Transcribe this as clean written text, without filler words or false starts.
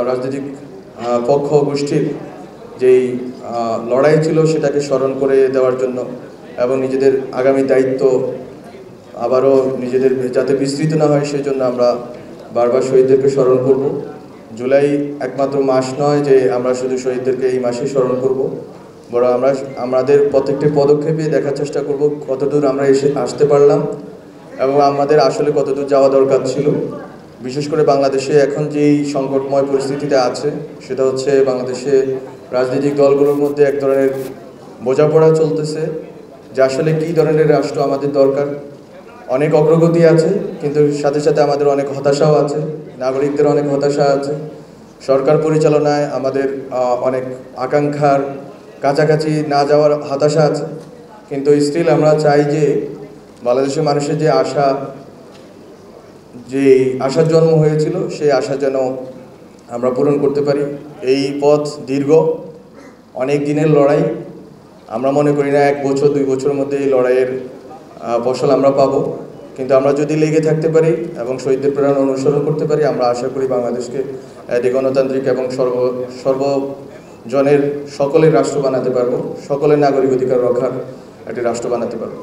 রাজনৈতিক পক্ষ গোষ্ঠীর যেই লড়াই ছিল সেটাকে স্মরণ করে দেওয়ার জন্য এবং নিজেদের আগামী দায়িত্ব আবারও নিজেদের যাতে বিস্তৃত না হয় সেই জন্য আমরা বারবার শহীদদেরকে স্মরণ করব। জুলাই একমাত্র মাস নয় যে আমরা শুধু শহীদদেরকে এই মাসেই স্মরণ করব, বরং আমাদের প্রত্যেকটি পদক্ষেপে দেখার চেষ্টা করব কতদূর আমরা আসতে পারলাম এবং আমাদের আসলে কতদূর যাওয়া দরকার ছিল। বিশেষ করে বাংলাদেশে এখন যেই সংকটময় পরিস্থিতিতে আছে সেটা হচ্ছে বাংলাদেশে রাজনৈতিক দলগুলোর মধ্যে এক ধরনের বোঝাপড়া চলতেছে যে আসলে কী ধরনের রাষ্ট্র আমাদের দরকার। অনেক অগ্রগতি আছে, কিন্তু সাথে সাথে আমাদের অনেক হতাশাও আছে, নাগরিকদের অনেক হতাশা আছে। সরকার পরিচালনায় আমাদের অনেক আকাঙ্ক্ষার কাছাকাছি না যাওয়ার হতাশা আছে, কিন্তু স্টিল আমরা চাই যে বাংলাদেশের মানুষের যে আশার জন্ম হয়েছিল সেই আশা যেন আমরা পূরণ করতে পারি। এই পথ দীর্ঘ, অনেক দিনের লড়াই। আমরা মনে করি না 1 বছর 2 বছরের মধ্যে এই লড়াইয়ের ফসল আমরা পাবো, কিন্তু আমরা যদি লেগে থাকতে পারি এবং শহীদদের প্রেরণা অনুসরণ করতে পারি, আমরা আশা করি বাংলাদেশকে একটি গণতান্ত্রিক এবং সর্বজনের সকলের রাষ্ট্র বানাতে পারবো, সকলের নাগরিক অধিকার রক্ষার একটি রাষ্ট্র বানাতে পারবো।